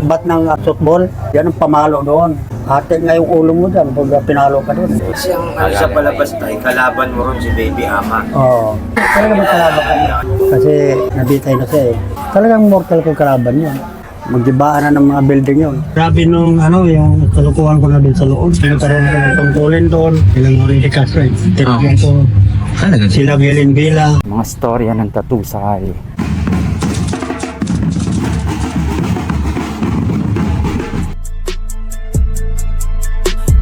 bat ng football, yan ang pamalo doon. Ate nga yung ulo mo dyan pag pinalo ka doon. Kasi ang sa palabas tayo, kalaban mo ron si Baby Ama. Oo. Talagang kalaban ka niya. Kasi nabitay na siya eh. Talagang mortal ko kalaban yun. Magdibaan na ng mga building yun. Grabe nung yung kalukuhan ko na din sa loob. Pinataroon ko ng tungkulin doon. Ilang Orente Castro eh. Tinagyan ko sila Helen Villa. Mga storya ng tattoo sa kali.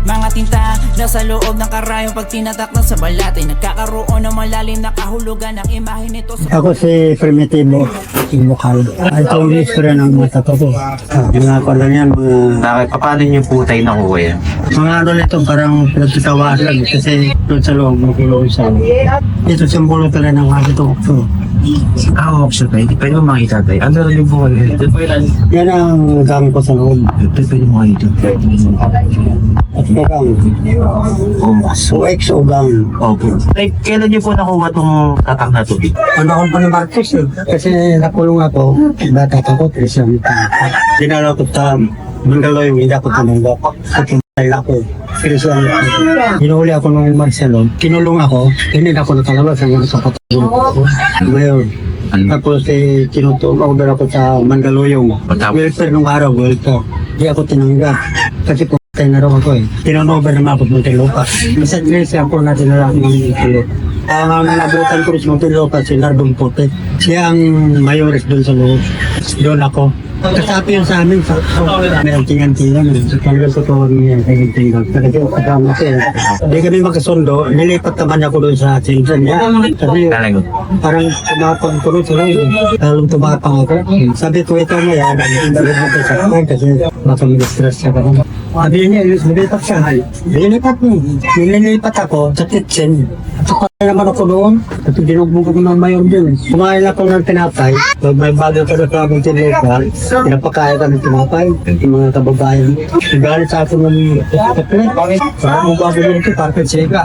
Mga tinta nasa loob ng karayong pag tinatakpan sa balat ay nagkakaroon ng malalim na kahulugan ng imahe nito sa... Ako si Primitivo, lokal. Ito yung history ng mga tattoo ko. Mga ko lang yan, mga... Bakit? Paano niyo po tayo nakuha yan? Mga nito parang pinagtitawaan lang kasi doon sa loob ng kulong sa ito simbolo pala ng mga ito. Auction tayo. Pwede mo makita tayo. Ano rin yung buhay? Yan ang gamit ko sa loob. Pwede mo makita. At parang OX o gang. Opo. Kailan niyo po nakuha itong tatak na tubig? Panahon pa ni Marcos eh. Kasi nakulong ako, bata ako, 3 years. Dinala ko sa Mandaloy, hindi ako tumanggap. Pupunta ako. Seryoso ang hinuli ako ng Marcelo. Kinulong ako, hindi na ako nakalabas hanggang sa patulong ko. Ngayon, tapos order ako sa Mandaluyong. Welfare nung araw, welfare. Hindi ako tinanggap. Kasi pumunta na raw ako eh. Tinanover na mapot Muntinlupa. Minsan Grace ako na tinarap ng Muntinlupa. Ang nabutan ko sa Muntinlupa, si Lardong Puti. Siya ang mayores doon sa loob. Doon ako. Kasapi yun sa amin, may tingan-tingan. Hanggang totoo niya, tingan-tingan. Kasi kasama siya. Hindi kami magkasundo, nilipat naman ako doon sa Simpson. Kasi parang tumapang ko doon sa loob. Talong tumapang ako. Sabi ko ito na yan, hindi mo ko sa akin kasi baka mag-stress siya ka. Sabi niya, nilipat siya. Nilipat ako sa kitchen. At saka naman ako doon. At dinugbog ko ng mayon din. Kumain ako ng tinapay. May bago ka na kaming tinapay. Pinapakaya ka ng tinapay. Yung mga kababayan. Nagalit sa akin ng kapit. Parang mo bago yun ito, parang sega.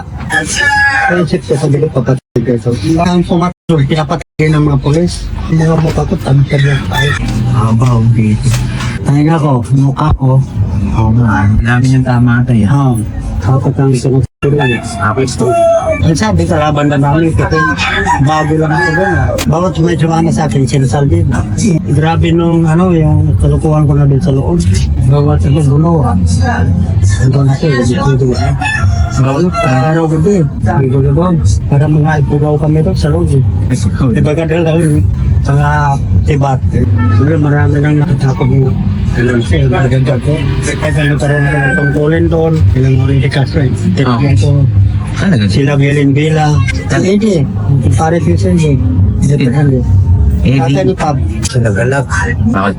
Kaya isip ko, sabi ko, papatay ka. Ang pumatulog, pinapatay ng mga polis. Yung mga mukha ko, tabi-tabi ang tayo. Abaw, dito. Tahinga ko, mukha ko. Oo nga, dami niyang tama tayo. Oo. Kapag ang sunod ang sabi, kalaban na namin kasi bago lang ako doon. Bawat may sumama sa akin, sinasalbi. Grabe nung yung kalukuhan ko na din sa loob. Bawat ako gulo. Hanggang ako, dito. Araw gabi, gulo doon. Para mga ipugaw kami doon sa loob. Diba kadal lang, mga tibat. Siguro marami nang nakatakot mo. Alam siya, maganda ko. Kaya nagkaroon ko ng tungkulin doon. Ilang Orente Castro. Tinagyan ko sila Helen Villa. Hindi, pare ko siya hindi. Kata ni Pab. Sinagalak.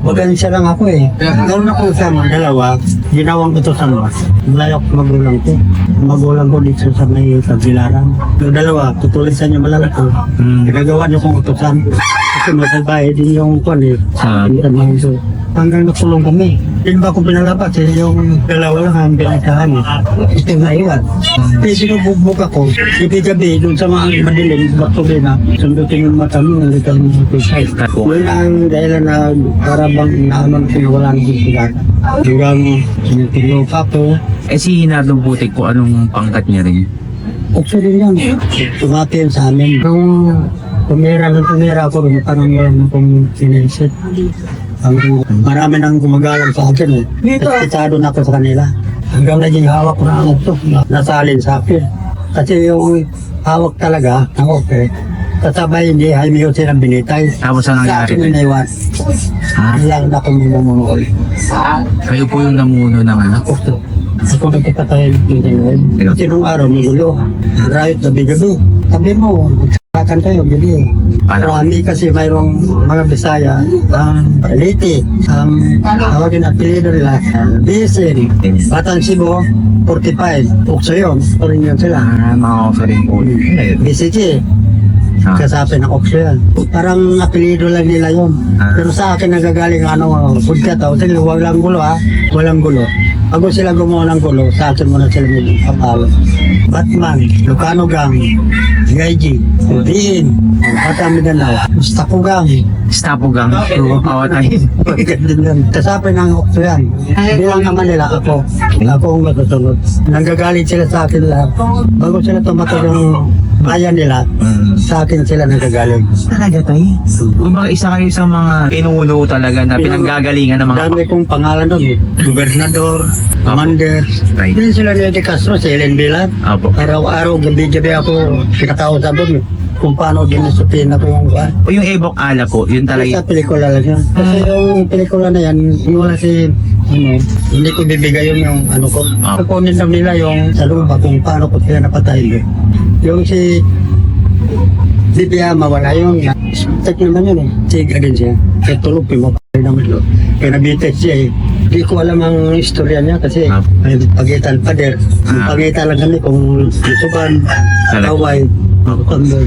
Magansya lang ako eh. Ganoon ako sa mga dalawa, ginawang ko ito sa mas. Malayo ko magulang ko. Magulang ko dito sa may Tagbilaran. Yung dalawa, tutulisan niyo malala ko. Nagagawa niyo kong utusan. Kasi masalbahe din yung kwan eh. Hanggang nakulong kami. Hindi ba ako pinalabas eh, yung dalawa lang ang pinagsahan eh. Ito yung naiwan. Kasi sinubugbog ako, gabi-gabi doon sa mga madilim, baktubi na, sundutin yung mata mo, nalitan mo sa kusay. Yun ang dahilan na para bang naaman pinawala ng sila. Hanggang sinutilo pa ko. Si Nardong Putik po, anong pangkat niya rin? Okso din yan. Tumati yan sa amin. Nung tumira ako, parang meron akong sinisip. Marami nang gumagalang sa akin eh. Kasitado na ako sa kanila. Hanggang naging hawak ko na ang ito. Nasalin sa akin. Kasi yung hawak talaga ng okay. Kasabay hindi, Jaime Jose ang binitay. Tapos ang Sa nangyari? akin yung naiwan. Ilang na akong mumunuol. Kayo po yung namuno ng Okso. Ako nagkakatahin yung kasi nung araw, magulo. Riot gabi-gabi. Sabi mo, magsakakan kayo, gabi. Marami kasi mayroong mga Bisaya, ang Liti, ang tawagin apelido nila, Bisin, Batang Cebu, 45, Okso yun, parin yun sila. mga offering po. BCG, kasapi ng Okso yan. Parang apelido lang nila yun. Pero sa akin nagagaling budka tao, walang gulo ha, walang gulo. Bago sila gumawa ng gulo, sa akin muna sila magpapalo. Batman, Lucano Gang, Gaiji, Diin, Bata Mindanao, Gustaco Gang. Stapugang. Oo, tay. Ganyan yan. Kasapin ng okso yan. Bilang naman nila ako. Ako ang matusunod. Nanggagalit sila sa akin lahat. Bago sila tumatag ng bayan nila, sa akin sila nanggagalit. Talaga, tay? Kumbaga isa kayo sa mga pinuno talaga na pinanggagalingan ng mga... Dami kong pangalan doon. Gobernador, Commander. Right. Hindi sila ni De Castro, si Helen Bilan. Apo. Araw-araw, gabi-gabi ako kinakausap doon. Kung paano dinusupin ako yung buwan. O yung Ebok Ala po, yun Sa talaga. pelikula lang yan. Kasi yung pelikula na yan, yung wala si, hindi ko bibigay yung ano ko. Kukunin lang nila yung sa lupa kung paano ko sila napatay. Yung si Bibiama, wala yung tek naman yun eh. Siga din siya. Kaya tulog, pimapay naman yun. Kaya nabitek siya eh. Hindi ko alam ang istorya niya kasi may pagitan pader. Yung pagitan lang kami kung isuban, kaway, kambal.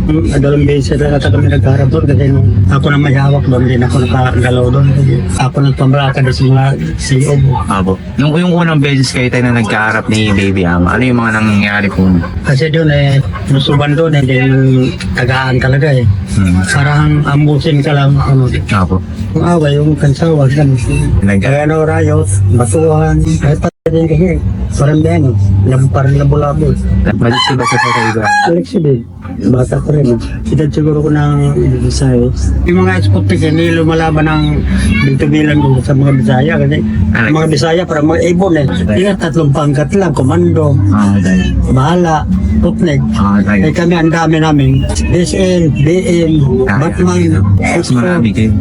Adalang beses na kami nagkaharap doon kasi nung ako na may hawak doon, din ako nakagalaw doon. Ako nagpamraka doon sa mga CEO mo. Apo. Yung unang beses kayo tayo na nagkaharap ni Baby Ama, ano yung mga nangyayari po? Kasi doon eh, nusuban doon eh, din tagaan talaga eh. Parang ambusin ka lang. Ano, Apo. yung away, yung kansawag, ganun. Kaya no, rayot, batuhan, kahit pa din kasi, parang din, parang labo-labo. Balik sila sa kayo. Flexible. Bata ko rin. Edad siguro ko ng Bisaya. Yung mga Sputnik, hindi lumalaban ng bintubilan ko sa mga Bisaya. Kasi ang mga Bisaya, parang mga ibon eh. Hindi tatlong pangkat lang. Komando, Dahil. Bahala, Sputnik. Dahil. Eh kami, ang dami namin. SL, BM, Batman, Marami kayo.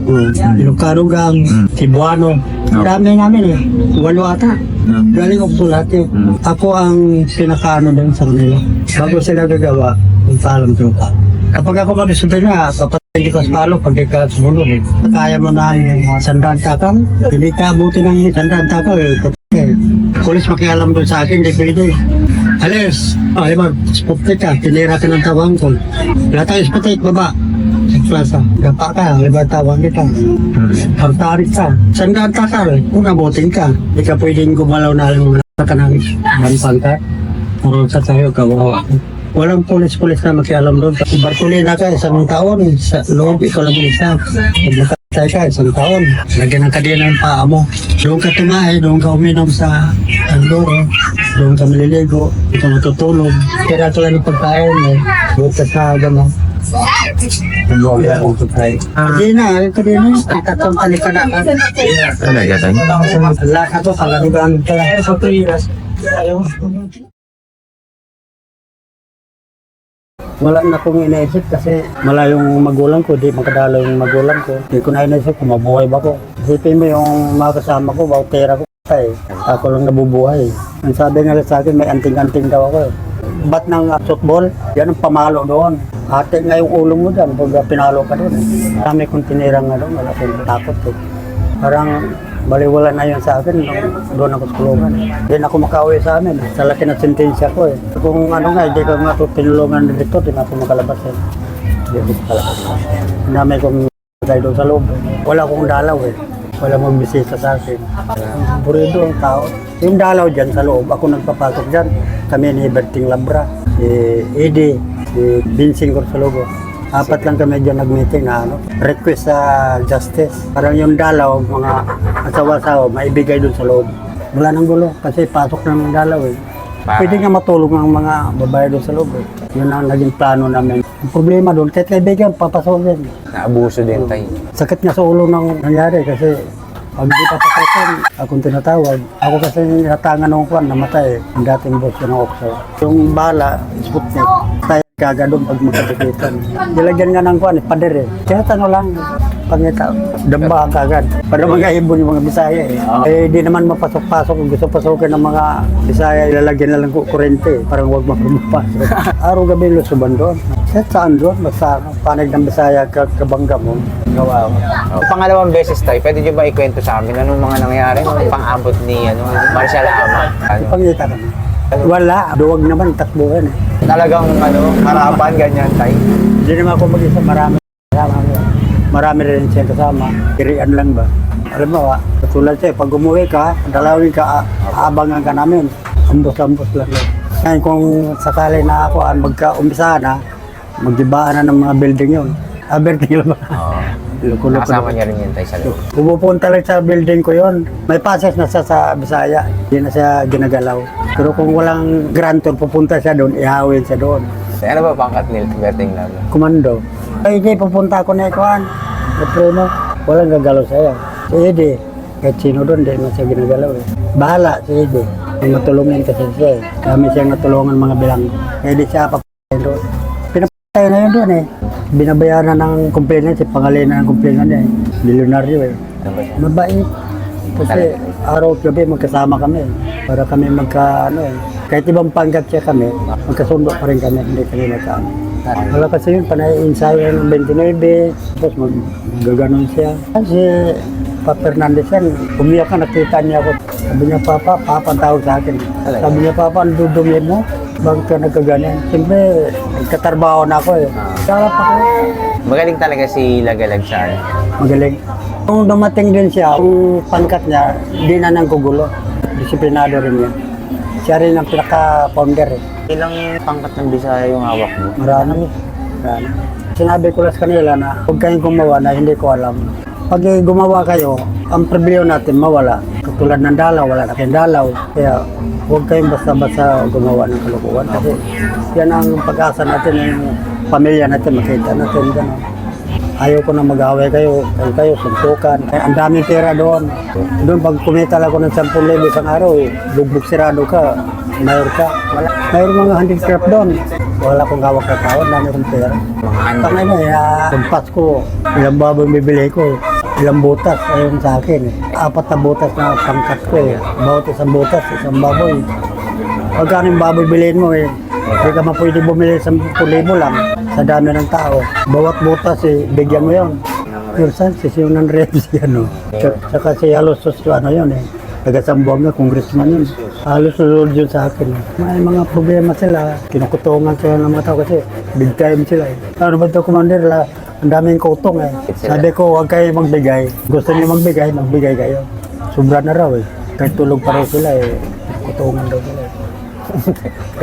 Lucarugang, Cebuano. Ang dami namin eh. Walo ata. Galing ako lahat eh. Ako ang pinakaano din sa kanila. Bago sila gagawa, yung palam trupa. Kapag ako mag-isipin na, papatay ko sa palo pag ikaw sumunod eh. Kaya mo na yung sandaan takang, hindi ka abuti ng sandaan takang eh. Pulis makialam doon sa akin, hindi pwede. Alis, ay mag-spotlight ka, tinira ka ng tawang ko. Lahat ang spotlight, baba. Sa plaza, gapa ka, liba tawang kita. Hartarik ka, sandaan takang eh. Kung abutin ka, hindi ka pwedeng gumalaw na alam mo na ka ng banpang ka. Puro sa tayo, kawawa. Walang pulis-pulis na makialam doon. Bartolina ka, isang taon. Sa loob, ikaw lang isa. Pag nakatay ka, isang taon. Lagyan ng kadena ng paa mo. Doon ka tumahe, doon ka uminom sa andoro. Doon ka maliligo. Ito matutulog. Kaya ito lang yung pagkain eh. Bukas sa gano'n. Hindi na, ito din na. Katong talika na ka. Talaga tayo. Lahat ako, kalarugan ka lang. Sa 2 years. Ayaw. Wala na akong inaisip kasi malayong magulang ko, di makadalo yung magulang ko. Hindi ko na inaisip kung mabuhay ba ko. Isipin mo yung mga kasama ko, bautera ko eh. Ako lang nabubuhay. Ang sabi nga sa akin, may anting-anting daw ako eh. Bat ng football, yan ang pamalo doon. Ate nga yung ulo mo dyan, pag pinalo ka doon. Kami kong tinirang nga doon, wala akong takot eh. Parang baliwala na yun sa akin, doon ako sa kulungan. Hindi na ako makauwi sa amin, sa laki ng sentensya ko eh. Kung ano nga, hindi ko nga pinulungan dito, hindi na ako makalabas eh. Hindi ako makalabas. Namin kong tayo doon sa loob. Wala akong dalaw eh. Wala mong bisita sa akin. Burido ang tao. Yung dalaw dyan sa loob, ako nagpapasok dyan. Kami ni Berting Labra, si Eddie, si Vincent Corsologo. 4 lang kami dyan nag-meeting na request sa justice. Parang yung dalaw, mga asawa-asawa, maibigay doon sa loob. Wala nang gulo kasi pasok ng dalaw eh. Pwede nga matulog ng mga babae doon sa loob eh. Yun ang naging plano namin. Ang problema doon, kahit kaibigan, papasokin. Naabuso din tayo. Sakit nga sa ulo nang nangyari kasi pag di papasokin, akong tinatawag. Ako kasi hatangan ng kwan, namatay. Ang dating boss ng Okso. Yung bala, Sputnik, tayo kaga doon pag magkatikitan. Nilagyan nga ng kwan, pader eh. Kaya tanong lang, pangita, damba ang kagad. Para mag-aibon yung mga Bisaya eh. Eh, di naman mapasok-pasok. Kung gusto pasukin ng mga Bisaya, ilalagyan na lang kurente. Parang huwag mapapasok. Araw-gabi lusuban doon. Kahit saan doon, basta panig ng Bisaya kabangga mo. Gawa ko. Pangalawang beses tayo, pwede nyo ba ikwento sa amin anong mga nangyari? Pang-abot ni Marshal Ama? Pangita ka na. Wala, duwag naman, takbuhan eh. Talagang harapan, ganyan tayo. Hindi naman ako mag-isa, marami. marami rin siya kasama. Kirian lang ba? Alam mo, katulad siya, pag umuwi ka, dalawin ka, aabangan ka namin. Ambos-ambos lang. Ngayon kung sakali na ako, magka-umpisa na, magdibaan na ng mga building yun. Building lang ba? Oo. Loko-loko. Kasama niya rin yun tayo sa loob. Pupunta lang sa building ko yon. May passes na siya sa Bisaya. Hindi na siya ginagalaw. Pero kung walang grantor, pupunta siya doon, ihawin siya doon. Ano ba pangkat ni Berting Lalo? Komando. Ay, hindi, pupunta ako na ikuhan. Napreno, walang gagalaw sa'yo. Si Eddie, kahit sino doon, hindi na siya ginagalaw eh. Bahala si Eddie. May matulungin kasi siya eh. Kami siyang natulungan mga bilang. Kaya di siya papatay doon. Pinapatay na yun doon eh. Binabayaran ng complainant, si pangalina ng complainant niya eh. Milyonaryo eh. Ano ba siya? Mabait. Kasi araw at gabi magkasama kami. Para kami kahit ibang pangkat siya kami, magkasundo pa rin kami, hindi kami magkaano. Wala kasi yun, panay-ensayo ng 29, tapos maggaganon siya. Kasi Pa Fernandez yan, umiyak ka, nakita niya ako. Sabi niya, Papa, Papa ang tawag sa akin. Sabi niya, Papa, ang dudumi mo? Bakit ka nagkaganon? Siyempre, nagkatarbaho na ako eh. Sarap ako. Magaling talaga si Lagalag sa ano. Magaling. Kung dumating din siya, ang pangkat niya, hindi na nang gugulo. Disiplinado rin yan. Siya rin ang pinaka-founder eh. Ilang pangkat ng Bisaya yung hawak mo? Marami. Marami. Sinabi ko lang sa kanila na huwag kayong gumawa na hindi ko alam. Pag gumawa kayo, ang problema natin mawala. Katulad ng dalaw, wala na kayong dalaw. Kaya huwag kayong basta-basta gumawa ng kalukuhan. Kasi yan ang pag-asa natin, yung pamilya natin, makita natin. Gano'n. Ayaw ko na mag-away kayo suntukan. Ang daming pera doon. Doon pag kumita lang ako ng 10,000 isang araw, bugbog sirado ka, mayor ka. Wala. Mayroon mga handicraft doon. Wala akong hawak na tao, dami kong pera. Tangay na pag Pasko, ilang baboy bibili ko, ilang butas, ayun sa akin. 4 na butas na pangkat ko eh. Bawat isang butas, isang baboy. Pagkano yung baboy bilhin mo eh, hindi ka mapwede bumili 10,000 lang sa dami ng tao. Bawat butas eh, bigyan mo yun. Yung Sanchez, yung ng Rems yan o. Saka si Alosos, ano yun eh. Taga-Sambuang na, congressman yun. Halos susunod yun sa akin. May mga problema sila. Kinukutungan sila ng mga tao kasi big time sila eh. Ano ba ito, Commander? Ang daming kutong eh. Sabi ko, huwag kayo magbigay. Gusto niyo magbigay kayo. Sobra na raw eh. Kahit tulog pa raw sila eh. Kutungan daw sila eh.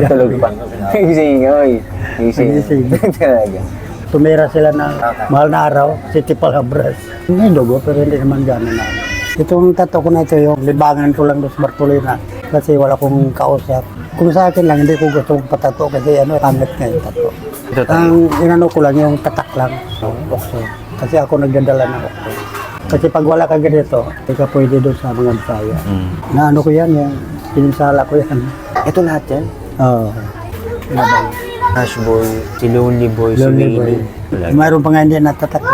Tulog pa. Gising, oy. Gising. Talaga. Tumira sila ng mahal na araw, City Palabras. May dugo, pero hindi naman gano'n na. Itong tato ko na ito, yung libangan ko lang doon sa Bartolina kasi wala kong kausap. Kung sa akin lang, hindi ko gusto patato kasi pangit nga yung tato. Ang inano ko lang, yung tatak lang. Okso. Kasi ako nagdadala ng okso. Kasi pag wala ka ganito, hindi ka pwede doon sa mga Bisaya. Na ano ko yan, yung pininsala ko yan. Ito lahat yan? Oo. Ash Boy, si Lonely Boy, si Lonely Willie. Boy. Mayroon pa nga hindi natatak.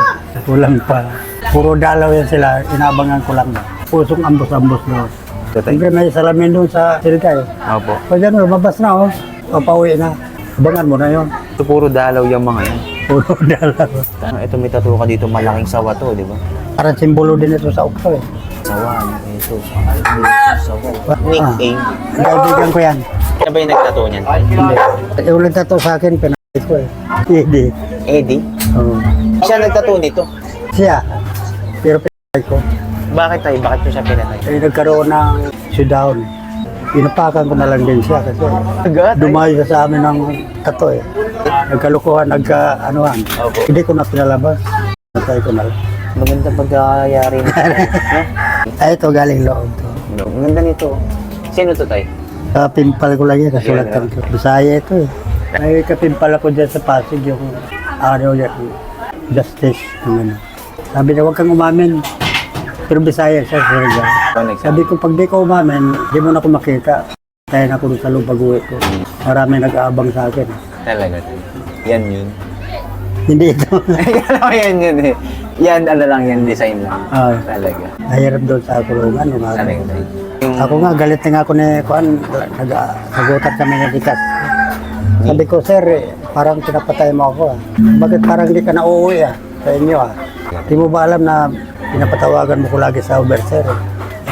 Kulang pa. Puro dalaw yan sila, inabangan ko lang. Pusong ambos-ambos doon. Siyempre may salamin doon sa silka eh. Opo. Pag yan, lumabas na oh. Papauwi na. Abangan mo na yun. Ito puro dalaw yung mga yan. Puro dalaw. Ito may tattoo ka dito, malaking sawa to, di ba? Parang simbolo din ito sa ukso eh. Sawa, ito. Sawa. Nickname. Ang kaibigan ko yan. Kaya ba yung nagtattoo niyan? Hindi. Yung nagtato sa akin, pinakit ko eh. Hindi. Eddie? Oo. Siya nagtattoo nito. Siya. Pero pinakit ko. Bakit tayo? Bakit nyo siya pinatay? Eh, nagkaroon ng shutdown. Inapakan ko na lang din siya kasi dumayo siya sa amin ng tato eh. Nagkalukuhan, nagka-anuhan. Opo. Hindi ko na pinalabas. Natay ko na lang. Maganda pagkayari nito. Ay, ito galing loob to. No? Ang ganda nito. Sino to tayo? Kapimpal ko lang yan, kasulatan ko. Bisaya ito eh. May kapimpal ako dyan sa Pasig yung justice. Yung ano. Sabi niya, huwag kang umamin. Pero Bisaya siya, Serga. Sabi ko, pag di ko umamin, di mo na ako makita. Kaya na ako sa loob pag-uwi ko. Marami nag-aabang sa akin. Talaga. Yan yun. Hindi ito. Alam mo yan yun eh. Yan, ano lang yan, design lang. Talaga. Nahirap doon sa kulungan. Talaga. Ako nga, galit na nga ako ni Kuan. Nagutat kami ng Dikas. Sabi ko, sir, parang pinapatay mo ako. Bakit parang hindi ka na uuwi sa inyo Di mo ba alam na pinapatawagan mo ko lagi sa Uber, sir?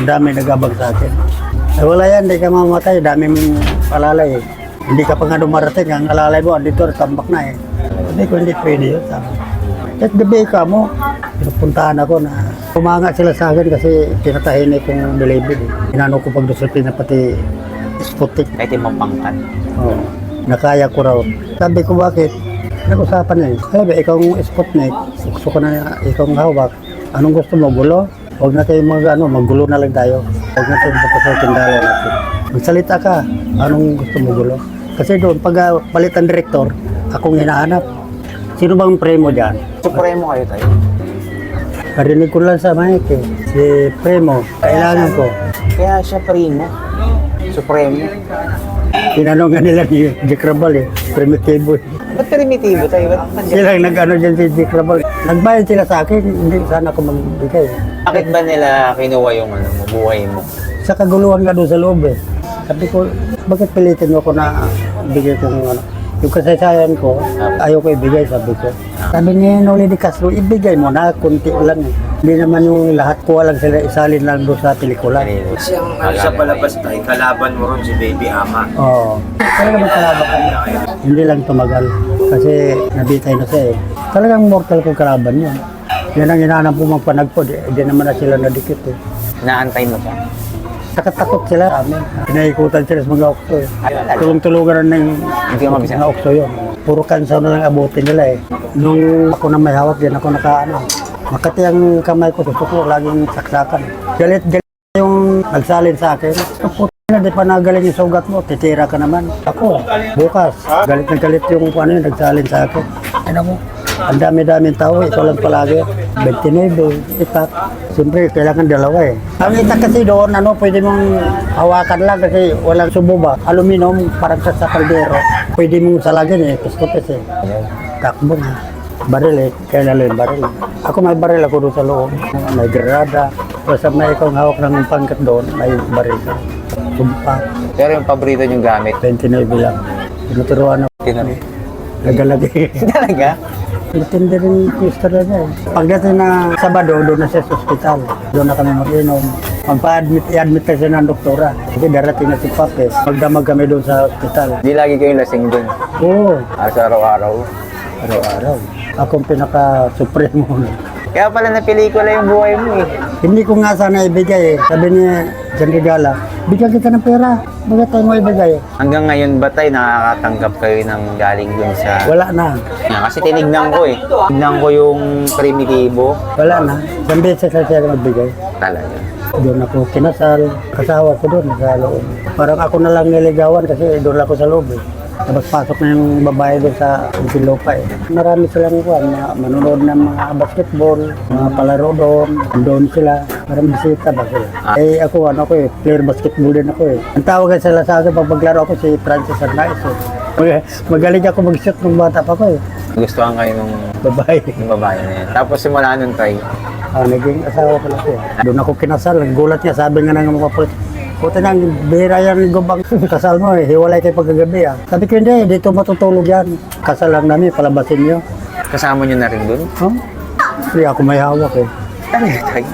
Ang dami nag-abang sa akin. Wala yan, hindi ka mamamatay. Dami mong alalay. Hindi ka pa nga dumarating. Ang alalay mo, andito, tambak na Hindi ko hindi pwede yun. Kahit gabi ka mo, Pinupuntahan ako na umanga sila sa akin kasi pinatahinay kong bilibid. Inano ko pagdisiplina pati Sputnik. Kahit ibang pangkat. Oo. Nakaya ko raw. Sabi ko bakit? Nag-usapan na yun. Sabi, ikaw ang Sputnik. Gusto ko na ikaw ang hawak. Anong gusto mo? Gulo? Huwag na tayo maggulo na lang tayo. Huwag na tayo papasokin dala natin. Magsalita ka. Anong gusto mo gulo? Kasi doon, pag palit ang direktor, akong hinahanap. Sino bang premo dyan? Supremo kayo tayo. Parinig ko lang sa mic eh. Si Premo, kailangan ko. Kaya siya primo. Supremo. Tinanong nga nila ni Jack Rabal eh. Primitibo eh. Ba't primitibo tayo? Ba't Sila nag-ano dyan si Jack Rabal. Nagbayad sila sa akin, hindi sana ako magbigay. Bakit ba nila kinuha yung buhay mo? Sa kaguluhan nga doon sa loob eh. Sabi ko, bakit pilitin mo ako na bigay kong yung kasaysayan ko, ayaw ko ibigay, sabi ko. Sabi niya, Noli de Castro, ibigay mo na, kunti lang eh. Hindi naman yung lahat ko lang sila, isalin lang doon sa pelikula. Kasi ang sa palabas tayo, kalaban mo ron si Baby Ama. Oo. Talaga magkalaban kami. Hindi lang tumagal. Kasi nabitay na siya eh. Talagang mortal kong kalaban yun. Yan ang hinahanap po magpanagpod. Hindi naman na sila nadikit eh. Naantay mo siya? Takot sila sa amin. Pinaikutan sila sa mga okso eh. Tulong-tulungan ng Hindi ka mabisa. mga okso yun. Puro kansaw na lang abutin nila eh. Nung ako na may hawak din ako Makati ang kamay ko, gusto ko laging saksakan. Galit yung nagsalin sa akin. Puta na, di pa nagaling yung sugat mo, titira ka naman. Ako, bukas, galit na galit yung yun, nagsalin sa akin. Ano mo? Ang dami-daming tao, ito lang palagi. 29, itak. Siyempre, kailangan dalawa eh. Ang itak kasi doon, pwede mong hawakan lang kasi walang subo ba. Aluminum, parang sa kaldero. Pwede mong salagin eh, piskopes eh. Takbo na. Baril eh, kaya lalo yung baril. Ako may baril ako doon sa loob. May granada. Tapos may ikaw hawak ng pangkat doon, may baril ka. Sumpa, Pero yung paborito niyong gamit? 29 lang. Tinuturuan ako. Tinari. Nagalagi. Talaga? Matindi rin yung istorya niya eh. Pagdating na Sabado, doon na siya sa ospital. Doon na kami mag-inom. I-admit kasi ng doktora. Kasi darating na si Pape. Magdamag kami doon sa ospital. Di lagi kayong lasing dun. Oo, Sa araw-araw. araw-araw. Akong pinaka-supremo. Kaya pala na pelikula yung buhay mo eh. Hindi ko nga sana ibigay eh. Sabi niya, Jan Regala, bigyan kita ng pera. Bakit tayo mo ibigay? Hanggang ngayon ba tayo nakakatanggap kayo ng galing dun sa... Wala na. Yan, kasi tinignan ko eh. Tinignan ko yung primitibo. Wala na. Isang beses na siya magbigay. Talaga. Doon ako kinasal. Kasawa ko doon sa loob. Parang ako na lang niligawan kasi doon ako sa loob eh. Tapos pasok na yung babae doon sa Lupa eh. Marami silang manonood ng mga basketball, mga palaro doon sila. Parang bisita ba sila. Eh ako player basketball din ako eh. Ang tawagan sila sa akin pag maglaro ako si Francis Arnaiz eh. Magaling ako mag-shoot nung bata pa ko eh. Gustuhan kayo nung Babae. babae na yan. Tapos simula nun tayo. Naging asawa ko lang siya. Doon ako kinasal. Gulat niya, sabi nga ng mga pulis. Puta nang bihira yan gubang kasal mo eh. Hiwalay kayo pagkagabi ah. Sabi ko hindi, dito matutulog yan. Kasal lang namin, palabasin niyo. Kasama nyo na rin dun? Huh? Hindi ako may hawak eh. Talaga tayo.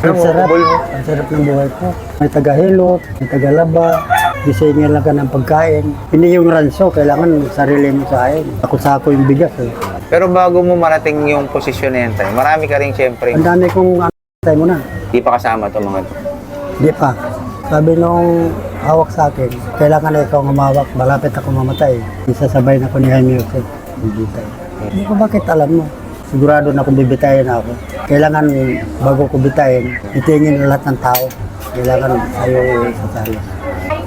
Ang sarap. Ang sarap ng buhay ko. May taga-hilot, may taga-laba. Disenya lang ka ng pagkain. Hindi yung ranso, kailangan sarili mo kain. Ako yung bigas eh. Pero bago mo marating yung posisyon na yan tayo, marami ka rin syempre. Ang dami kong tayo mo na. Di pa kasama to mga to. Di pa. Sabi nung hawak sa akin, kailangan na ikaw humawak, malapit ako mamatay. Isasabay na ko ni Jaime Joseph. Bibitay. Hindi ko bakit alam mo. Sigurado na kung bibitayin ako. Kailangan bago ko bitayin, itingin na lahat ng tao. Kailangan sa'yo isasali.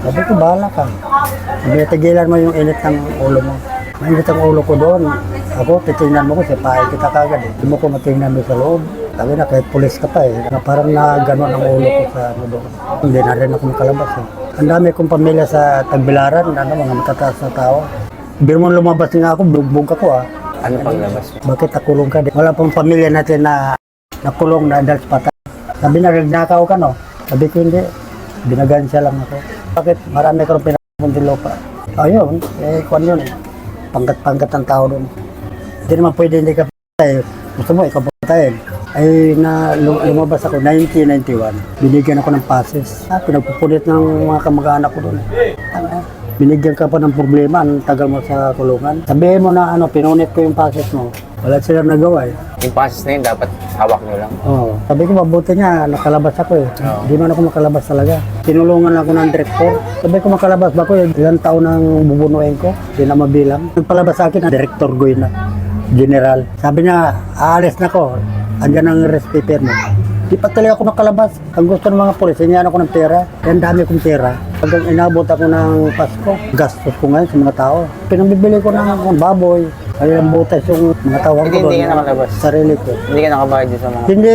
Sabi ko, bahala ka. Sabi, tigilan mo yung init ng ulo mo. Mainit ang ulo ko doon. Ako, titingnan mo ko, sipahin kita kagad eh. Hindi mo ko matingnan doon sa loob. Sabi na, kahit pulis ka pa eh. Na parang nagano ang ulo ko sa doon. Hindi na rin ako makalabas eh. Ang dami kong pamilya sa Tagbilaran, mga matataas na tao. Biro mo lumabas nga ako, bugbog ako ah. Ano pang labas mo? Bakit nakulong ka? Wala pang pamilya natin na nakulong na dahil sa patay. Sabi na, nagnakaw ka no? Sabi ko hindi. Binagansya lang ako. Bakit? Marami ka rin pinapuntin lupa. Ayun, kwan yun eh. Pangkat-pangkat ng tao doon. Hindi naman pwede hindi ka patay. Gusto mo, ikaw patayin. Ay lumabas ako 1991. Binigyan ako ng passes. Pinagpupunit ng mga kamag-anak ko doon. Binigyan ka pa ng problema, ang tagal mo sa kulungan. Sabihin mo na pinunit ko yung passes mo. Wala silang nagawa eh. Yung passes na yun, dapat hawak nyo lang. Oo. Sabi ko, mabuti nga, nakalabas ako eh. Oo. Hindi man ako makalabas talaga. Tinulungan ako ng direktor. Sabi ko, makalabas ba ako? Ilang taon nang bubunuin ko. Hindi na mabilang. Nagpalabas sa akin ang direktor Goyna, general. Sabi niya, aalis na ko. Andyan ang rest paper mo. Di pa talaga ako makalabas. Ang gusto ng mga polis, hinyan ako ng pera. Ang dami kong pera. Hanggang inabot ako ng Pasko, gastos ko ngayon sa mga tao. Pinambibili ko ng baboy. Ay, ang butas yung mga tawag ko Hindi ka nakalabas. Sarili ko. Hindi ka nakabayad dun sa mga... Hindi,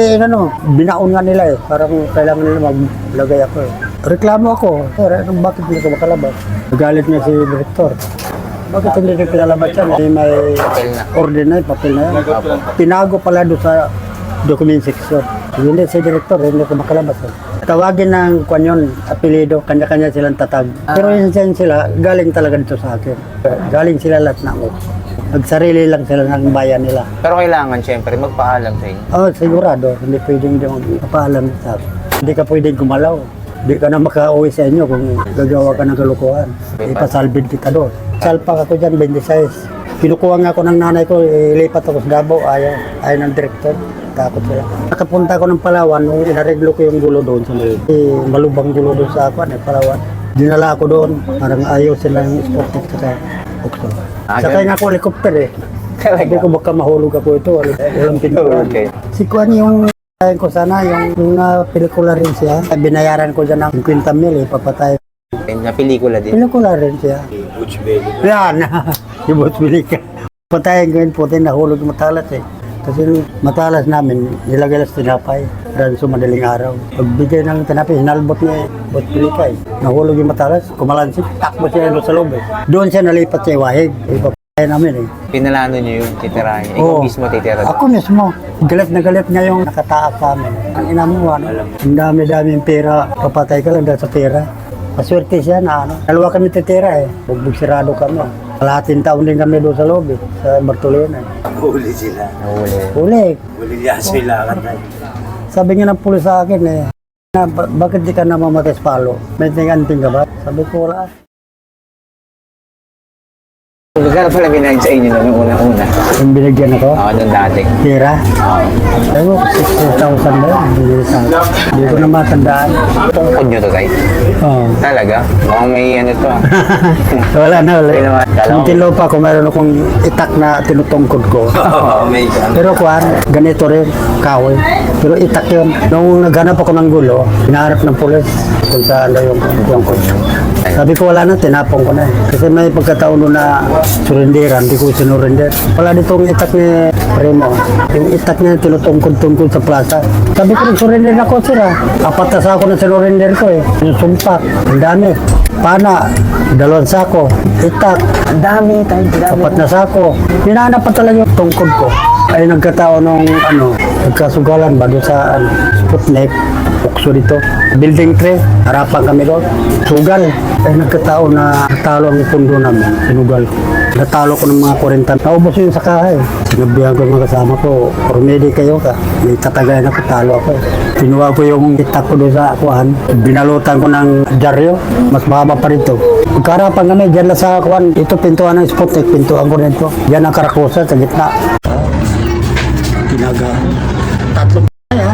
binaon nga nila eh. Parang kailangan nila maglagay ako eh. Reklamo ako. Sir, bakit hindi ko makalabas? Nagalit niya si direktor. Bakit hindi ko pinalabas yan? May Papel na. order na, papel na yan. Apo. Tinago pala doon sa document section. Hindi si direktor, hindi ko makalabas. Eh. Tawagin ng kanyon, apelido, kanya-kanya silang tatag. Pero yun sila, galing talaga dito sa akin. Galing sila lahat na ako. Nagsarili lang sila ng bayan nila. Pero kailangan, syempre, magpaalam sa inyo. Oh, sigurado. Hindi pwedeng hindi magpapaalam sa akin. Hindi ka pwedeng gumalaw. Hindi ka na makauwi sa inyo kung gagawa ka ng kalukuhan. Ipasalbid kita doon. Salpak ako dyan, 26. Kinukuha nga ako ng nanay ko, ilipat ako sa Davao. Ayaw ng direktor. Takot sila. Nakapunta ako ng Palawan, nung inareglo ko yung gulo doon sa may malubang gulo doon sa ako, Palawan. Dinala ako doon, parang ayaw silang sportif sa Okso. Sakay nga ako helicopter eh. Sabi ko baka mahulog ako ito, walang pintuan. Okay. Si Kuan yung ko sana, yung pelikula rin siya. Binayaran ko dyan ng 50 mil, papatay. Na pelikula din. Pelikula rin siya. Butch Belly. Yan, si Boss Bilika. Patayin ko yun, puti nahulog matalas eh. Kasi yung matalas namin, nilagay lang sa tinapay. Dahil sa madaling araw. Pagbigay ng tinapay, hinalbot ni Boss Bilika eh. Nahulog yung matalas, kumalansik, takbo siya doon sa loob eh. Doon siya nalipat sa iwahig. Ipapatay namin eh. Pinalano nyo yung titirahin. Ikaw Oo. mismo titira doon. Ako mismo. Galit na galit niya yung nakataas sa amin. Ang inamuha, ang dami-daming pera. Papatay ka lang dahil sa pera. Maswerte siya na ano. Dalawa kami titira eh. Bugbog sirado kami. Kalahating taon din kami doon sa loob eh. Sa Bartolina. Huli sila. Nahuli. Ulit. Huli niya sila katay. Sabi nga ng pulis sa akin eh. Bakit di ka na mamatis palo? May tinganting ka ba? Sabi ko wala. Magkano pala binayad sa inyo nung una-una? Yung binigyan ako. Oo, nung dati. Pera. Sabi ko 60,000 na yun. Binigyan sa akin. Hindi ko na matandaan. Tungkod nyo to, Tay? Oo. Talaga? Mukhang may ano to. Wala na, wala. Hindi naman. Kala Nung ko- tinlopa ko, meron akong itak na tinutungkod ko. Oo, may gan. Pero kuhan, ganito rin, kahoy. Pero itak yun. Nung naghanap ako ng gulo, hinaharap ng pulis kung saan daw yung kotse. Sabi ko wala na, tinapong ko na eh. Kasi may pagkataon doon na surenderan, hindi ko sinurender. Wala ditong itak ni Primo. Yung itak niya tinutungkod-tungkod sa plaza. Sabi ko, surrender na ko sila. Apat na sako na sinurender ko eh. Yung sumpak, ang dami. Pana, 2 sako. Itak, ang dami, apat na sako. Hinahanap pa talaga yung tungkod ko. Ay nagkataon nung nagkasugalan ba doon sa Sputnik, Okso dito. Building 3, harapan kami doon. Sugal. Ay nagkataon na natalo ang pundo namin. Sinugal ko. Natalo ko ng mga 40. Naubos yun sa kahay. Sinabihan ko yung mga kasama ko, "Ormedi kayo ka." May tatagayan ako, talo ako. Kinuha ko yung itak ko doon sa akuan. Binalutan ko ng dyaryo. Mas mahaba pa rito. Pagkarapan kami, dyan lang sa akuan. Ito pintuan ng Sputnik, pintuan ko nito. Yan ang Karakusa sa gitna. Tinaga. Tatlong ha?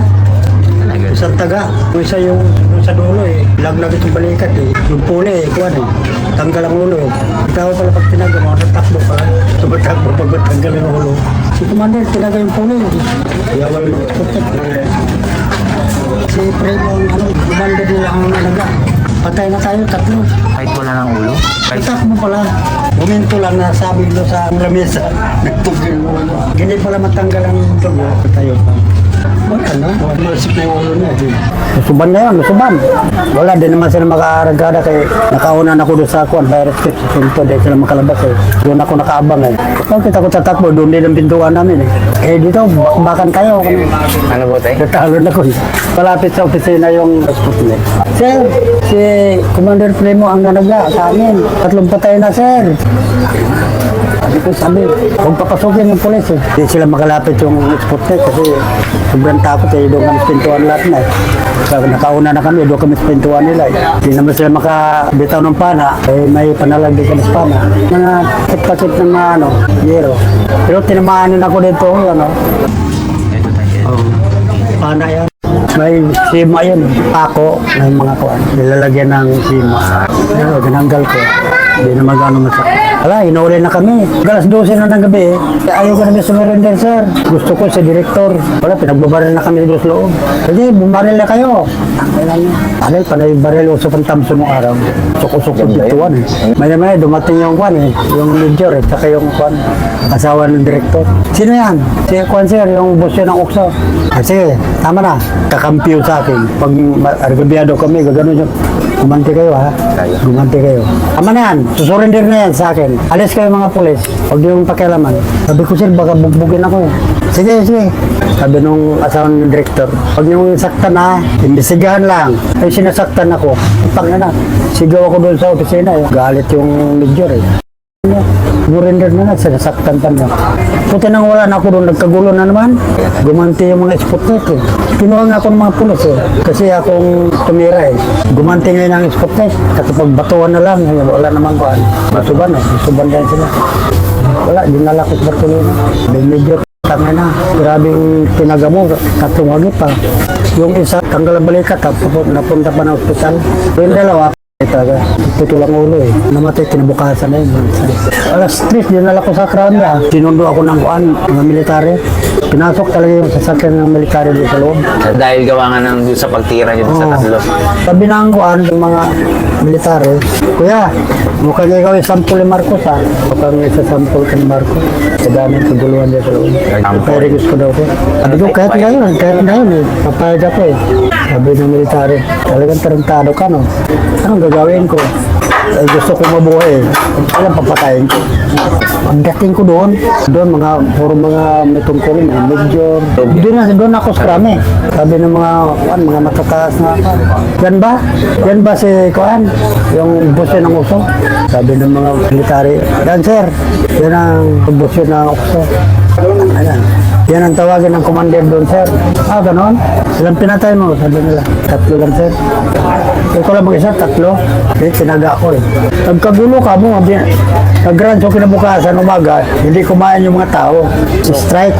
Isang taga. Yung isa yung sa dulo eh. Laglag itong balikat eh. Yung puli eh. Kuwan eh. Tanggal ang ulo eh. Ikaw pala pag tinaga, mga natakbo pala. Tumatakbo pag tanggal ang ulo. Si Commander, tinaga yung puli eh. Kaya wala mag-protect. Si Primo, Commander nila ang nalaga. Patay na tayo, tatlo. Kahit wala ng ulo. Kahit Itak mo pala. Buminto lang na sabi doon sa lamesa. Nagtugil mo. Hindi pala matanggal ang tubo. Tayo pa. Wala na. Malasip na yung ulo niya. Nusuban na yun, nusuban. Wala din naman sila makaaragada kay nakaunan ako doon sa akuan. Virus kit sa sunto. Dahil sila makalabas eh. Doon ako nakaabang eh. Bakit ako tatakbo? Doon din ang pintuan namin eh. Eh dito, bakan kayo. Ano po, Tay? Natalo na ko. Palapit sa opisina yung Sputnik. Sir, si Commander Primo ang nanaga sa amin. 3 patay na, sir. Sabi, huwag papasukin yung pulis eh. Hindi sila makalapit yung Sputnik kasi sobrang takot eh. Doon kami pintuan lahat na eh. Sabi, nakauna na kami, doon kami pintuan nila eh. Hindi naman sila makabitaw ng pana, eh may panalagay kami sa pana. Mga kit-pakit ng mga yero. Pero tinamaanin ako dito, ano. Pana yan. May sima yun, ako, may mga kuwan. Nilalagyan ng sima. Pero ginanggal ko. Hindi na magano masakit. Wala, inauli na kami. Alas 12 na ng gabi eh. Ayaw ko namin sumurrender, sir. Gusto ko sa direktor. Wala, pinagbabaril na kami doon sa loob. Sige, bumaril na kayo. Ano, panay baril usok ang tamso mong araw. Usok-usok yung pituan eh. Maya-maya, dumating yung kwan eh. Yung major eh, tsaka yung kwan. Asawa ng direktor. Sino yan? Si kwan, sir, yung boss yun ng ukso. Sige, tama na. Kakampiyo sa akin. Pag argabiyado kami, gagano yun. Gumanti kayo ha. Gumanti kayo. Tama na yan. Susurrender na yan sa akin. Alis kayo mga pulis. Huwag yung pakialaman. Sabi ko sir, baka bugbugin ako. Sige, sige. Sabi nung asawa ng director, huwag yung saktan ha. Imbestigahan lang. Ay sinasaktan ako. Pag na. Sigaw ako doon sa opisina. Galit yung major eh. Surrender na na, sinasaktan pa niya. Puti nang wala na ako doon, nagkagulo na naman. Gumanti yung mga Sputnik eh. Kinuha nga ako ng mga pulis eh. Kasi akong tumira eh. Gumanti ngayon ang Sputnik. Kasi pag batuan na lang, wala naman ko. Masuban eh, masuban din sila. Wala, dinalakot Bartolina. Medyo tanga na. Grabing tinaga mo, tatlong hagit pa. Yung isa, tanggal ang balikat, napunta pa ng ospital. Yung dalawa, talaga, ito lang ulo eh. Namatay, kinabukasan na yun. Alas 3, dinala ko sa Crown niya. Sinundo ako ng kuan, mga military. Pinasok talaga yung sasakyan ng military doon sa loob. Dahil gawa nga ng sa pagtira nyo sa tatlo. Sabi ng kuan, yung mga military, Kuya, mukhang ikaw yung sample ni Marcos ha. Mukhang isa sample ka ni Marcos. Sa daming kaguluhan dyan sa loob. Pero gusto ko daw ko. Sabi ko, kahit ngayon eh. Papayag ako eh. Sabi ng military, talagang tarantado ka no. Anong gagawin ko? Ay, gusto ko mabuhay. Alam, papatayin ko. Pagdating ko doon puro mga may tungkulin, major. Doon ako scrum eh. Sabi ng mga matataas na yan ba? Yan ba si Kuan? Yung boss ng uso? Sabi ng mga military, yan sir, yan ang boss ng uso. Ayan. Yan ang tawagin ng commander doon, sir. Ah, ganon? Ilang pinatay mo? Sabi nila. 3 lang, sir. Ikaw lang mag-isa, 3. Eh, tinaga ko eh. Nagkagulo ka mo, nag-run so kinabukasan, umaga, hindi kumain yung mga tao. Strike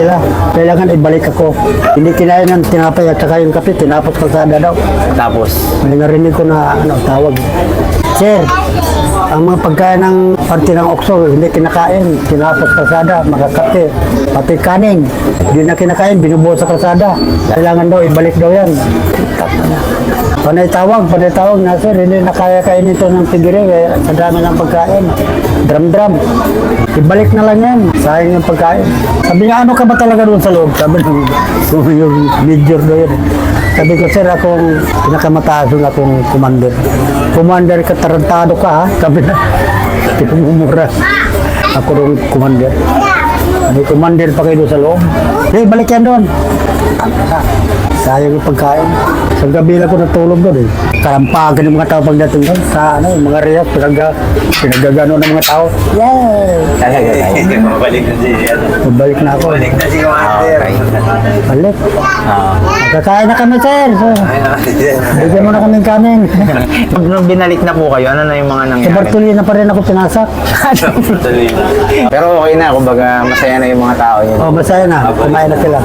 sila. Kailangan ibalik ako. Hindi kinain ng tinapay at saka yung kape, tinapos kalsada daw. Tapos, May narinig ko na tawag. Sir, ang mga pagkain ng party ng Okso, hindi kinakain. Tinapos kalsada, makakate. Pati kanin, hindi na kinakain, binubuo sa kalsada. Kailangan daw, ibalik daw yan. Panay tawag na sir, hindi na kaya kain ito ng tigiri, kaya sa dami ng pagkain. Drum. Ibalik na lang yan, sayang yung pagkain. Sabi niya, ano ka ba talaga doon sa loob? Sabi niya, yung major daw yun. Sabi ko, sir, akong pinakamataas yung akong commander. Commander ka, tarantado ka ha? Sabi na, pinumumura. Ako rin commander. May commander pa kayo doon sa loob. Hey, balik yan doon. Sayang yung pagkain. Sa gabi lang ko natulog doon eh. Kalampagan yung mga tao pagdating doon. Sa mga riyas, pinagagano ng mga tao. Yay! talaga tayo. Mabalik na siya. Balik na ako. Balik na si Commander. Balik. Oo. Kakain na kami, sir. Bigyan mo na kaming kanin. Nung binalik na po kayo, ano na yung mga Sa nangyari? Bartolina pa rin ako pinasak. Pero okay na, kumbaga masaya na yung mga tao yun. Oh, masaya na. Kumain na sila.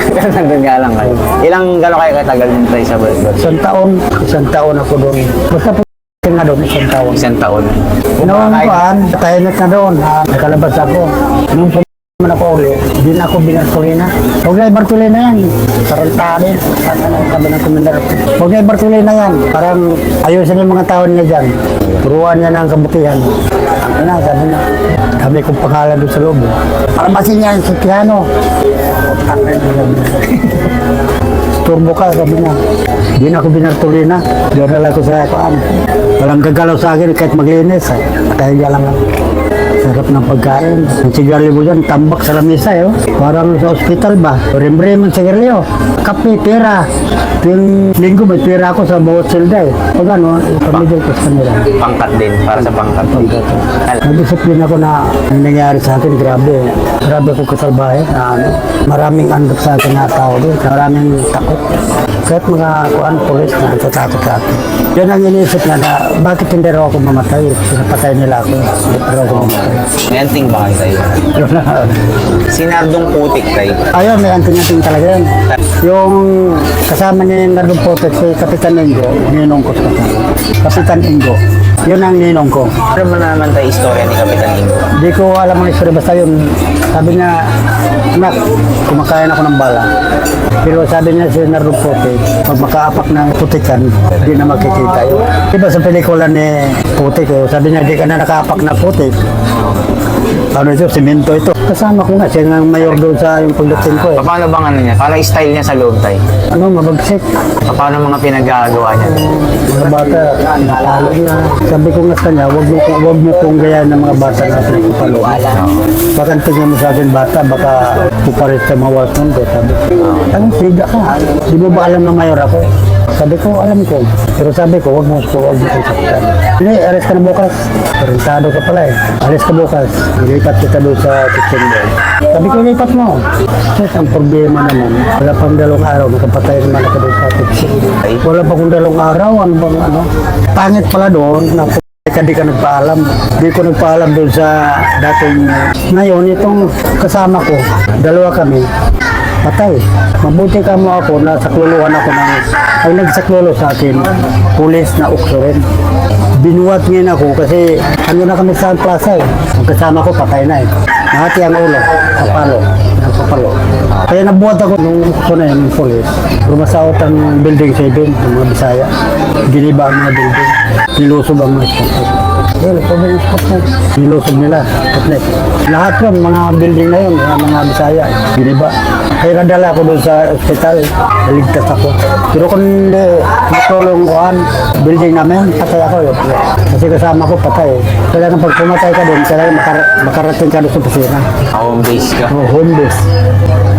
Pero nandun nga lang kayo. Gano'n kayo katagal din tayo sa Bartolina? Isang taon ako doon. Basta po na doon, isang taon. Isang taon. Noong kuhan, tahimik na doon. Nakalabas ako. Nung pumunta ako ulit, din ako binartulina. Huwag na i-Bartolina yan. Tarantado. Sabi ng komendar. Huwag na i-Bartolina yan. Parang ayusin yung mga tao niya dyan. Turuan niya ng kabutihan. Sabi na. Kami kong pangalan doon sa loob. Para masin niya si Tiano. Turbo ka, sabi niya. Di na ako binartulina. Diyan na lang ako sa kuhan. Walang gagalaw sa akin kahit maglinis. Kaya lang. Sarap sarap ng pagkain. Ang sigarilyo mo dyan, tambak sa lamesa eh. Oh. Parang sa ospital ba? Rim-rim ang sigarilyo. Kape, pera. Yung linggo may pera ako sa bawat silda eh. Pag ano, pamigay ko sa kanila. Pangkat din, para sa pangkat. Nag-discipline ako na ang nangyari sa akin, grabe. Grabe ako kasalbahe. Na, ano, maraming andap sa akin na tao doon. Maraming takot. Kahit mga kuan polis na natatakot sa akin. Yan ang iniisip na bakit hindi raw ako mamatay? Pinapatay nila ako. Hindi pa raw ako mamatay. May anting ba kayo tayo? Sinardong putik tayo. Ayun, may anting-anting talaga yan. Yung kasama niya yung Nardong Potek, si Kapitan Ingo, ninong ko sa kasama. Kapitan Ingo. Yun ang ninong ko. Ano mo naman tayo istorya ni Kapitan Ingo? Hindi ko alam ang istorya, basta yun. Sabi niya, anak, kumakain ako ng bala. Pero sabi niya si Nardong Potek, pag makaapak ng putikan, hindi na makikita yun. Diba sa pelikula ni Putik, sabi niya, di ka na nakaapak na putik. Ano ito, simento ito. Kasama ko nga, siya nga ang mayor doon sa yung pagdating ko eh. Paano bang ano niya? Paano style niya sa loob tayo? Ano, mabagsik. Paano mga pinagagawa niya? Mga bata, natalo na. Sabi ko nga sa kanya, wag mo kong gayaan ng mga bata na pinagpapalo. Baka tingnan mo sa akin bata, baka puparit sa mga walton ko. Sabi ko, ano, siga ka. Di mo ba alam na mayor ako? Sabi ko, alam ko. Pero sabi ko, wag mo saktan. Hindi, ares ka na bukas. Rentado ka pala eh. Ares ka bukas. Ilipat kita doon sa kitchen doon. Sabi ko, ilipat mo. Kasi ang problema naman, wala pang 2 araw, nakapatay naman ako doon sa kitchen. Wala pa kung 2 araw, ano bang ano. Pangit pala doon, na di ka nagpaalam. Di ko nagpaalam doon sa dating. Ngayon, itong kasama ko, 2 kami, patay. Mabuti ka mo ako, nasakluluhan ako ng, ay nagsaklolo sa akin, pulis na ukso rin. Binuhat ngayon ako kasi ano na kami sa plaza eh. Ang kasama ko patay na eh. Nahati ang ulo, kapalo, kapalo. Kaya nabuhat ako nung ukso na yun, ng pulis. Rumasaot ang building 7, ng mga Bisaya. Giniba ang mga building. Nilusob ang mga spotlight. Well, ito ba yung spotlight? Nilusob nila, spotlight. Lahat yun, mga building na yun, mga Bisaya. Giniba. Kaya nadala ako doon sa ospital, naligtas ako. Pero kung hindi matulong ko ang building namin, patay ako yun. Kasi kasama ko patay. Kailangan pag pumatay ka doon, kailangan makarating ka doon sa pasina. Home base ka. Oh, home base.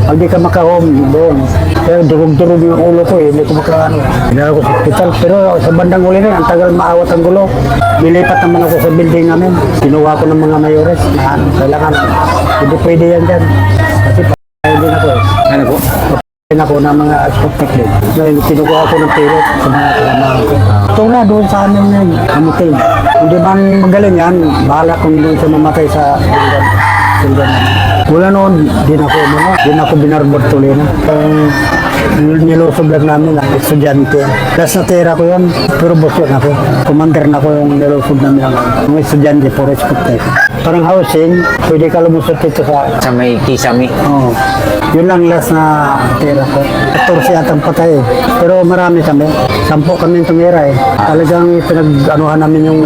Pag di ka maka-home doon, kaya durog-durog yung ulo ko eh, hindi ko maka-ano. Hinala ko sa ospital, pero sa bandang uli rin, ang tagal maawat ang gulo. Nilipat naman ako sa building namin. Kinuha ko ng mga mayores na kailangan, hindi pwede yan dyan. Kasi patay din ako eh. Ano po? Patay ako ng mga spotlight din. Dahil kinukuha ko ng pirot sa mga kalamahan ko. Ito na doon sa amin yun, namutin. Hindi man magaling yan, bahala kung doon siya mamatay sa singgan. Wala noon, din ako binarbot tuloy na. Nilusob lang namin ang estudyante. Last na tira ko yun, pero busok na ako. Commander na ko yung nilusob namin ang estudyante for respect. Parang housing, pwede ka lumusot dito sa May kisame. Oo. Yun lang last na tira ko. 14 atang patay eh. Pero marami kami. 10 kami tumira eh. Talagang pinag-anuhan namin yung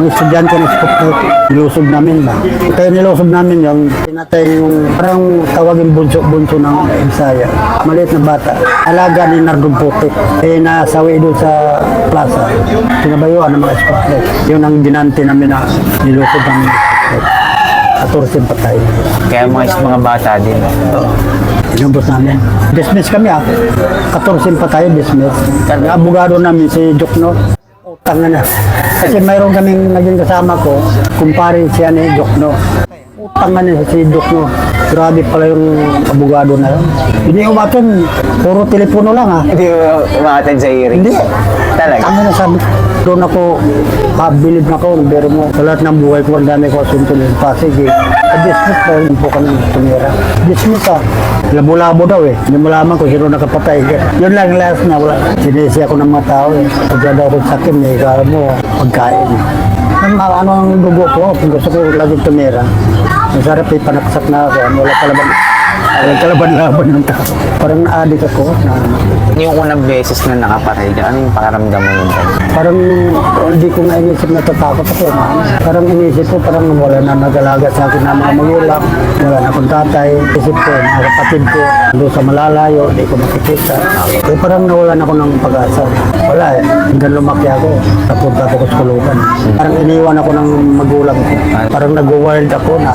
estudyante ng spotlight. Nilusob namin ba? Kaya nilusob namin yung pinatay yung parang tawagin bunso ng Bisaya. Maliit na bata. Alaga ni Nardong Potek. Eh nasawi doon sa plaza. Pinabayuan ng mga spotlight. Yun ang ginante namin na nilusob ng spotlight. 14 patay. Kaya mga bata din. Inubos namin. Dismiss kami 14 pa tayo, dismiss. Ang abogado namin si Jokno. Utang na. Kasi mayroon kaming naging kasama ko, kumpare siya ni Jokno. Utang na si Jokno. Grabe pala yung abogado na yun. Hindi umatin, puro telepono lang Hindi mo umaattend sa hearing? Hindi. Talaga? Ano na sabi, doon ako, bilib na ako, pero mo, sa lahat ng buhay ko, ang dami ko asunto ng Pasig eh. Dismiss pa, hindi po kami tumira. Dismiss labo-labo daw eh. Hindi mo lamang kung sino nakapatay. Yun lang last na, wala. Sinisi ako ng mga tao eh. Pagka daw akong sakin eh, kala mo, pagkain eh. Ano ang dugo ko, kung gusto ko lagi tumira. Masarap eh, panaksak na ako. Wala kalaban ng tao. Parang na-addict ako. Yung unang beses na nakapatay ka, ano yung pakaramdam mo yun? Parang hindi ko nga inisip na tatakot ako. Parang inisip ko, parang wala na nag-alaga sa akin na mga magulang. Wala na akong tatay. Isip ko, mga kapatid ko, doon sa malalayo, hindi ko makikita. Eh, parang nawalan ako ng pag-asa. Wala eh. Hanggang lumaki ako. Napunta ako sa kulungan. Parang iniwan ako ng magulang ko. Parang nag-wild ako na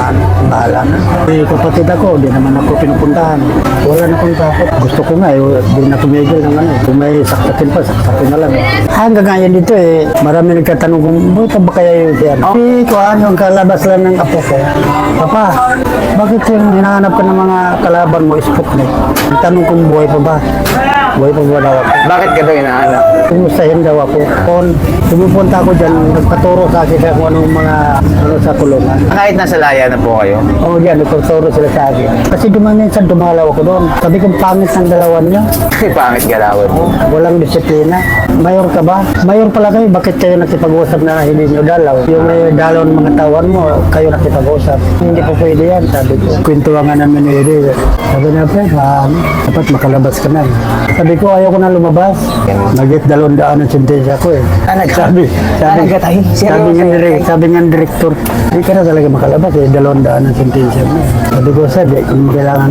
bahala na. Eh, kapatid ako, di naman ako pinupuntahan. Wala na akong takot. Gusto ko nga, di na tumigil ng ano. Kung may saksakin pa, saksakin na lang. Hanggang ngayon dito eh, marami nagtatanong kung buta ba kaya yun siya. Eh, kung yung kalabas lang ng apo ko. Papa, bakit yung hinahanap ka ng mga kalaban mo, Sputnik? Ang tanong kung buhay pa ba? Buhay pa ba daw ako? Bakit ka daw inaanap? Kumustahin daw ako. Kung pumupunta ako dyan, nagpaturo sa akin kung anong mga ano sa kulungan. Kahit nasa laya na po kayo? Oo, yan, nagpaturo sila sa akin. Kasi dumaminsan dumalaw ako doon. Sabi kong pangit ng dalawan niya. Pangit galawin mo. Walang disiplina. Mayor ka ba? Mayor pala kayo, bakit kayo nakipag-usap na hindi nyo dalaw? Yung may dalaw ng mga tawan mo, kayo nakipag-usap. Hindi po pwede yan, sabi ko. Kwentuhan nga namin ni Eri. Sabi na, dapat makalabas ka na. Sabi ko, ayaw ko na lumabas. Nagit 200 ang sentensya ko eh. Sabi nga ng direktor, hindi ka na talaga makalabas eh, 200 ang sentensya mo. Sabi ko, sabi, kung kailangan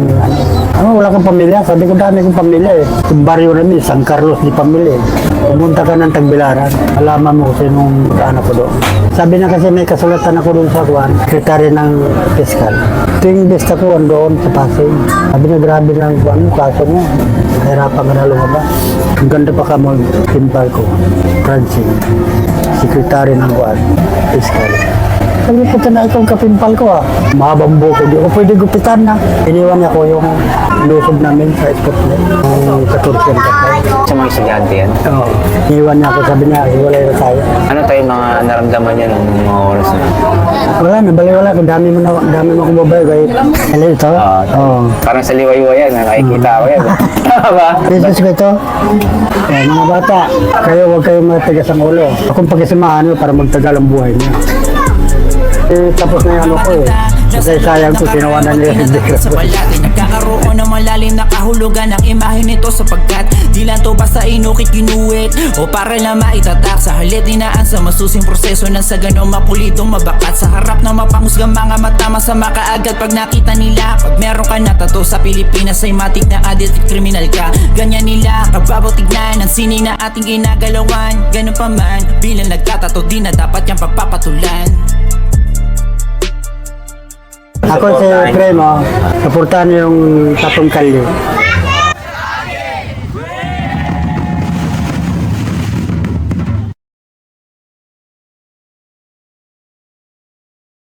wala kang pamilya? Sabi ko, dami kong pamilya eh. Yung baryo namin, San Carlos di pamilya eh. Pumunta ka ng Tagbilaran, alaman mo kung sinong anak ko doon. Sabi na kasi may kasulatan ako doon sa Juan, sekretary ng fiskal. Tuwing best ako doon sa Pasig. Sabi na grabe lang kung ano, kaso mo. Nahirapan ka na lumabas. Ang ganda pa ka mo, timpal ko, Francine, sekretary ng Juan, fiskal. Sabi ko, na itong kapimpal ko mahabang buko, di ako pwede gupitan na. Iniwan niya ko yung lusog namin sa Sputnik, yung 14 kapay. Sa mga estudyante yan? Oo. Iniwan niya ako, sabi niya, hiwalay na tayo. Ano tayo mga naramdaman niya nung mga oras na? Wala, nabaliwala ko, dami mo akong babae, kahit hello ito. Oo. Parang sa liwayway yan, nakikita ko yan. Tama ba? Business ko ito. Mga bata, kayo huwag kayong matigas ang ulo. Akong pagkasimahan mo para magtagal ang buhay niya. Tapos na yung ano ko eh. Kasi sayang ko, sinawanan niya yung sa balate, nagkakaroon ng malalim na kahulugan ang imahe nito sapagkat di lang to basta inukit ginuwit o para lang maitatak sa halit dinaan sa masusing proseso ng sa ganong mapulitong mabakat sa harap ng mapanghusgang mga mata masama kaagad pag nakita nila pag meron ka na tato sa Pilipinas ay matik na addict at kriminal ka ganyan nila kababaw tignan ang sining na ating ginagalawan ganun pa man bilang nagtatato di na dapat yung pagpapatulan. Ako si Premo, napuntahan yung tatong kalye.